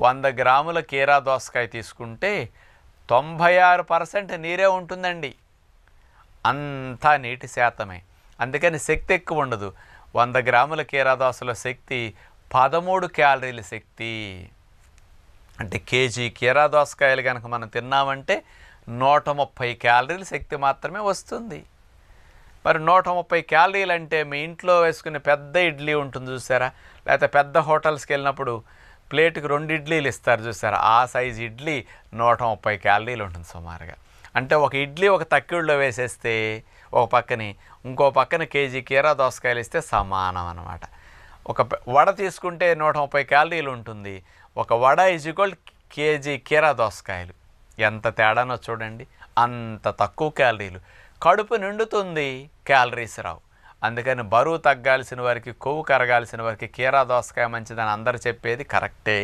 100 గ్రాముల కీరా దోసకాయ తీసుకుంటే 96% నీరే ఉంటుందండి. అంతా నీటి శాతమే. అందుకని శక్తి ఎక్కువ ఉండదు. 100 గ్రాముల కీరా దోసలో శక్తి 13 క్యాలరీల శక్తి. అంటే కేజీ కీరా దోసకాయలు కనుక మనం తిన్నామంటే 130 క్యాలరీల శక్తి మాత్రమే వస్తుంది. మరి 130 క్యాలరీలు అంటే మీ ఇంట్లో వేసుకునే పెద్ద ఇడ్లీ ఉంటుంది చూసారా, లేకపోతే పెద్ద హోటల్స్కి వెళ్ళినప్పుడు ప్లేట్కి 2 ఇడ్లీలు ఇస్తారు చూసారా, ఆ సైజు ఇడ్లీ 130 క్యాలరీలు ఉంటుంది సుమారుగా. అంటే ఒక ఇడ్లీ ఒక తక్కిళ్ళలో వేసేస్తే ఒక పక్కని ఇంకో పక్కన కేజీ కీరా దోసకాయలు ఇస్తే సమానం అన్నమాట. ఒక వడ తీసుకుంటే 130 క్యాలరీలు ఉంటుంది. ఒక వడ ఈజ్ఈక్వల్ కేజీ కీరా దోసకాయలు. ఎంత తేడానో చూడండి. అంత తక్కువ క్యాలరీలు. కడుపు నిండుతుంది, క్యాలరీస్ రావు. అందుకని బరువు తగ్గాల్సిన వారికి, కొవ్వు కరగాల్సిన వారికి కీరా దోసకాయ మంచిదని అందరు చెప్పేది కరెక్టే.